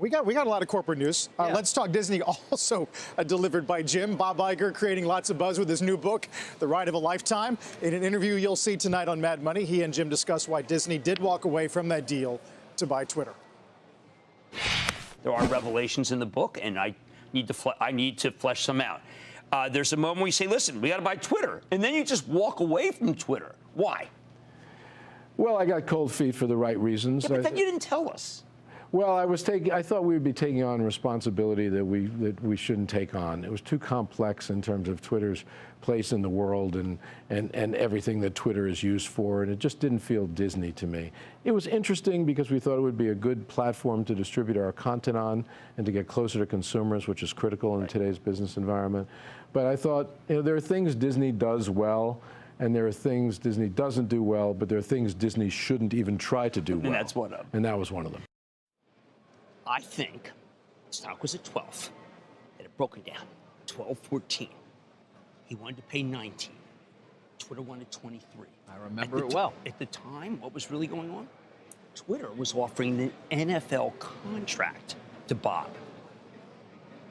We got a lot of corporate news. Let's talk Disney, also delivered by Jim. Bob Iger creating lots of buzz with his new book, The Ride of a Lifetime. In an interview you'll see tonight on Mad Money, he and Jim discuss why Disney did walk away from that deal to buy Twitter. There are revelations in the book, and I need to flesh some out. There's a moment where you say, listen, we got to buy Twitter, and then you just walk away from Twitter. Why? Well, I got cold feet for the right reasons. Yeah, but then you didn't tell us. Well, I thought we would be taking on responsibility that we shouldn't take on. It was too complex in terms of Twitter's place in the world and everything that Twitter is used for, and it just didn't feel Disney to me. It was interesting because we thought it would be a good platform to distribute our content on and to get closer to consumers, which is critical in today's business environment. But I thought, there are things Disney does well, and there are things Disney doesn't do well, but there are things Disney shouldn't even try to do well. And that's one of them. And that was one of them. I think the stock was at 12. It had broken down. 12.14. He wanted to pay 19. Twitter wanted 23. I remember it well. At the time, what was really going on? Twitter was offering an NFL contract to Bob.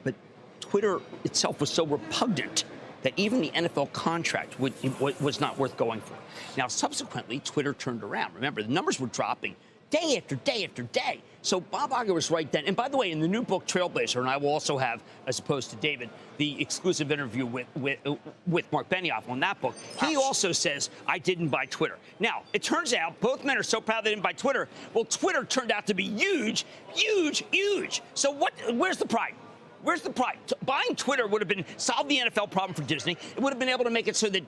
But Twitter itself was so repugnant that even the NFL contract was not worth going for. Now, subsequently, Twitter turned around. Remember, the numbers were dropping day after day after day. So Bob Iger was right then. And by the way, in the new book, Trailblazer, and I will also have, as opposed to David, the exclusive interview with Mark Benioff on that book. He also says, I didn't buy Twitter. Now, it turns out both men are so proud they didn't buy Twitter. Well, Twitter turned out to be huge, huge, huge. So where's the pride? Where's the pride? Buying Twitter would have solved the NFL problem for Disney. It would have been able to make it so that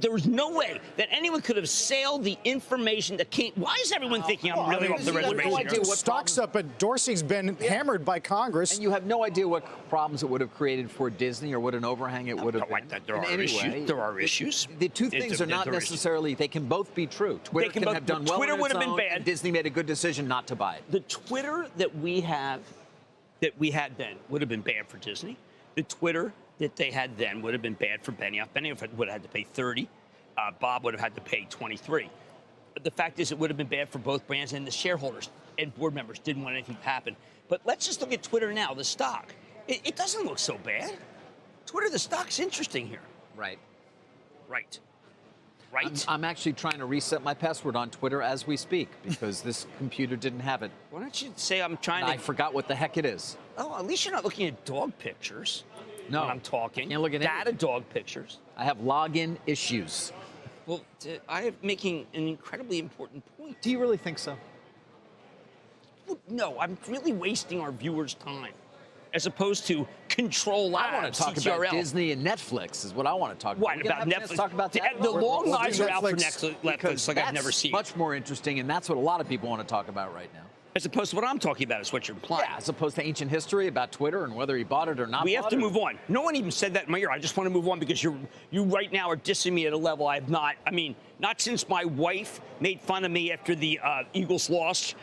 there was no way that anyone could have sailed the information that came. Why is everyone thinking I'm really off the reservation? Stock's up, but Dorsey's been hammered by Congress. And you have no idea what problems it would have created for Disney or what an overhang it would have been. There are issues. There are issues. The two things are not necessarily, they can both be true. Twitter can have done well Twitter would have been bad. And Disney made a good decision not to buy it. The Twitter that we had then would have been bad for Disney. The Twitter that they had then would have been bad for Benioff. Benioff would have had to pay 30. Bob would have had to pay 23. But the fact is, it would have been bad for both brands, and the shareholders and board members didn't want anything to happen. But let's just look at Twitter now, the stock. It doesn't look so bad. Twitter, the stock's interesting here. Right. Right. I'm actually trying to reset my password on Twitter as we speak because this computer didn't have it. Why don't you say I'm trying I forgot what the heck it is. Oh, at least you're not looking at dog pictures. No. When I'm talking. Can't look at data dog pictures. I have login issues. Well, I am making an incredibly important point. Do you really think so? Well, no, I'm really wasting our viewers' time. As opposed to Control Labs, I want to talk CTRL. about Disney and Netflix is what I want to talk about. What, about Netflix? Talk about that? The long lines are out for Netflix like I've never seen. Much more interesting, and that's what a lot of people want to talk about right now. As opposed to what I'm talking about is what you're implying. Yeah, as opposed to ancient history about Twitter and whether he bought it or not. We have to move on. No one even said that in my ear. I just want to move on because you right now are dissing me at a level I have not. I mean, not since my wife made fun of me after the Eagles lost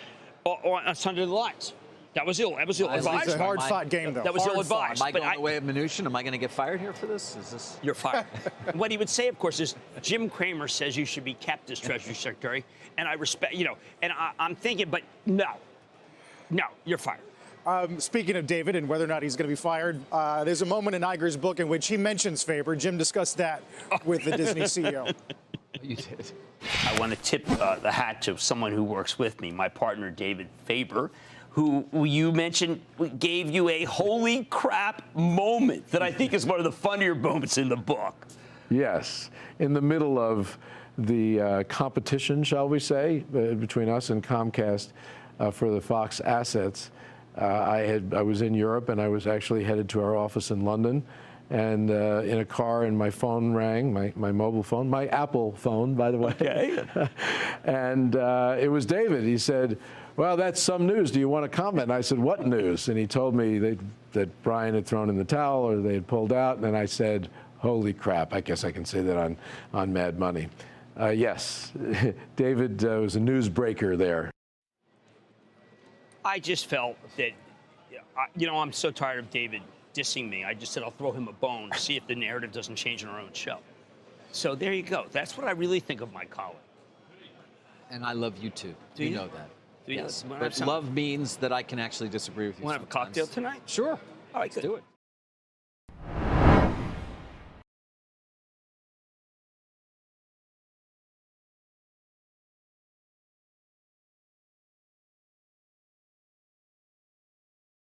on Sunday Night Lights. That was ill-advised. It's a hard-fought game, though. That was ill-advised. Am I going the way of Mnuchin? Am I going to get fired here for this? Is this? You're fired. What he would say, of course, is Jim Cramer says you should be kept as Treasury Secretary, and I respect, and I'm thinking, but no, you're fired. Speaking of David and whether or not he's going to be fired, there's a moment in Iger's book in which he mentions Faber. Jim discussed that with the Disney CEO. You did. I want to tip the hat to someone who works with me, my partner, David Faber, who you mentioned gave you a holy crap moment that I think is one of the funnier moments in the book. Yes. In the middle of the competition, shall we say, between us and Comcast for the Fox assets, I was in Europe, and I was actually headed to our office in London. And in a car, and my phone rang, my mobile phone, my Apple phone, by the way. Okay. And it was David. He said, well, that's some news. Do you want to comment? And I said, what news? And he told me that Brian had thrown in the towel or they had pulled out. And then I said, holy crap. I guess I can say that on Mad Money. Yes, David was a newsbreaker there. I just felt that, I'm so tired of David dissing me. I just said I'll throw him a bone, see if the narrative doesn't change in our own show. So there you go. That's what I really think of my colleague. And I love you too. Do you know that? Do you Yes, wanna have but some? love means that I can actually disagree with you. Want to have a sometimes. cocktail tonight? Sure. All right, Let's good. do it.